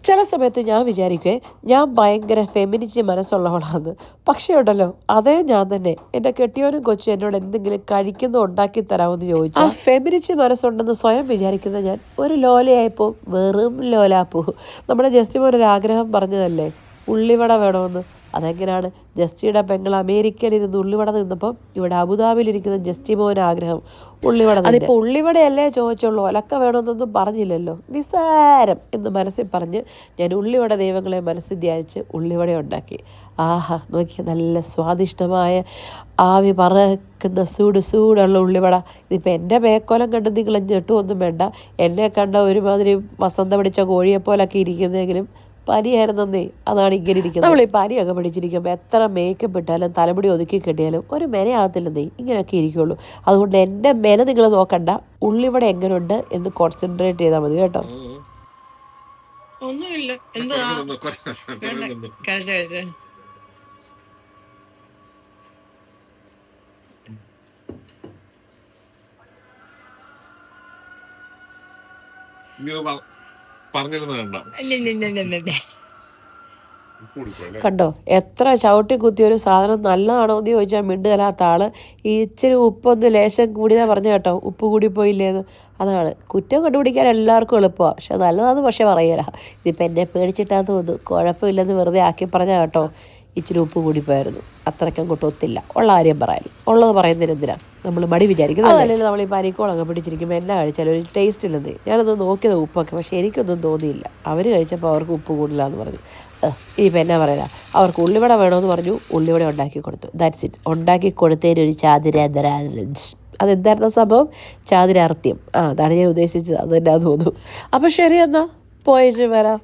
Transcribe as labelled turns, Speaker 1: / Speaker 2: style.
Speaker 1: ചില സമയത്ത് ഞാൻ വിചാരിക്കുവേ ഞാൻ ഭയങ്കര ഫെമിനിസ്റ്റ് മനസ്സുള്ളവളാണ്. പക്ഷേ ഉണ്ടല്ലോ അതേ ഞാൻ തന്നെ എൻ്റെ കെട്ടിയോനും കൊച്ചും എന്നോട് എന്തെങ്കിലും കഴിക്കുന്ന ഉണ്ടാക്കി തരാമെന്ന് ചോദിച്ചു. ആ ഫെമിനിസ്റ്റ് മനസ്സുണ്ടെന്ന് സ്വയം വിചാരിക്കുന്ന ഞാൻ ഒരു ലോലയായിപ്പോൾ വെറും ലോലാപ്പൂ. നമ്മുടെ ജസ്റ്റിമോൻ ഒരു ആഗ്രഹം പറഞ്ഞതല്ലേ ഉള്ളിവട വേണമെന്ന്. അതെങ്ങനെയാണ് ജസ്റ്റിയുടെ പെങ്ങൾ അമേരിക്കയിലിരുന്ന് ഉള്ളിവട നിന്നപ്പോൾ ഇവിടെ അബുദാബിയിലിരിക്കുന്ന ജസ്റ്റിമോന് ആഗ്രഹം ഉള്ളിവട. അതിപ്പോൾ ഉള്ളിവടയല്ലേ ചോദിച്ചുള്ളൂ, ഒലക്ക വേണമെന്നൊന്നും പറഞ്ഞില്ലല്ലോ. നിസ്സാരം എന്ന് മനസ്സിൽ പറഞ്ഞ് ഞാൻ ഉള്ളിവട ദൈവങ്ങളെ മനസ്സിൽ ധ്യാനിച്ച് ഉള്ളിവട ഉണ്ടാക്കി. ആഹാ നോക്കിയാൽ നല്ല സ്വാദിഷ്ടമായ ആവി പറക്കുന്ന സൂടുള്ള ഉള്ളിവട. ഇതിപ്പോൾ എൻ്റെ മേക്കോലം കണ്ട് നിങ്ങൾ ഞെട്ടുമൊന്നും വേണ്ട. എന്നെ കണ്ട ഒരുമാതിരി വസന്ത പിടിച്ച കോഴിയെപ്പോലൊക്കെ ഇരിക്കുന്നെങ്കിലും പനിയായിരുന്നേ, അതാണ് ഇങ്ങനെ ഇരിക്കുന്നത്. നമ്മൾ ഈ പനിയൊക്കെ പിടിച്ചിരിക്കുമ്പോൾ എത്ര മേക്കപ്പ് ഇട്ടാലും തലമുടി ഒതുക്കി കെട്ടിയാലും ഒരു മെനയാകത്തില്ലെന്നേ, ഇങ്ങനെയൊക്കെ ഇരിക്കുള്ളൂ. അതുകൊണ്ട് എൻ്റെ മെന നിങ്ങൾ നോക്കണ്ട, ഉള്ളിവിടെ എങ്ങനെയുണ്ട് എന്ന് കോൺസെൻട്രേറ്റ് ചെയ്താൽ മതി കേട്ടോ.
Speaker 2: ഒന്നുമില്ല, എന്താ കഴിച്ച
Speaker 1: കണ്ടോ എത്ര ചവിട്ടി കുത്തിയൊരു സാധനം നല്ലതാണോ എന്ന് ചോദിച്ചാൽ മിണ്ടുകലാത്ത ആള് ഈ ഇച്ചിരി ഉപ്പൊന്ന് ലേശം കൂടിയതാ പറഞ്ഞു കേട്ടോ, ഉപ്പ് കൂടിപ്പോയില്ലേന്ന്. അതാണ് കുറ്റം കണ്ടുപിടിക്കാൻ എല്ലാവർക്കും എളുപ്പമാണ്, പക്ഷെ നല്ലതാന്ന് പക്ഷെ പറയല. ഇതിപ്പോൾ എന്നെ പേടിച്ചിട്ടാന്ന് തോന്നുന്നു, കുഴപ്പമില്ലെന്ന് വെറുതെ ആക്കി പറഞ്ഞാൽ കേട്ടോ. ഇച്ചിരി ഉപ്പ് കൂടിപ്പോയായിരുന്നു, അത്രയ്ക്കും അങ്ങോട്ട് ഒത്തില്ല. ഉള്ള കാര്യം പറയാനും ഉള്ളത് പറയുന്നതിന് എന്തിനാ നമ്മൾ മടി വിചാരിക്കുന്നത്. അതല്ലെങ്കിൽ നമ്മൾ ഈ പനിക്കോളൊക്കെ പിടിച്ചിരിക്കുമ്പോൾ എന്നാ കഴിച്ചാലും ഒരു ടേസ്റ്റ് ഇല്ലെന്നേ. ഞാനൊന്ന് നോക്കിയത് ഉപ്പൊക്കെ, പക്ഷേ എനിക്കൊന്നും തോന്നിയില്ല. അവർ കഴിച്ചപ്പോൾ അവർക്ക് ഉപ്പ് കൂടില്ല എന്ന് പറഞ്ഞു. ഇനിയിപ്പോൾ എന്നാ പറയാ, അവർക്ക് ഉള്ളിവട വേണമെന്ന് പറഞ്ഞു, ഉള്ളിവട ഉണ്ടാക്കി കൊടുത്തു. That's it. ഉണ്ടാക്കി കൊടുത്തതിനൊരു അതെന്തായിരുന്ന സംഭവം? ചാതിരാർഥ്യം. അതാണ് ഞാൻ ഉദ്ദേശിച്ചത്, അത് തന്നെയാന്ന് തോന്നുന്നു. അപ്പോൾ ശരി, എന്നാൽ പോയേച്ച് വരാം.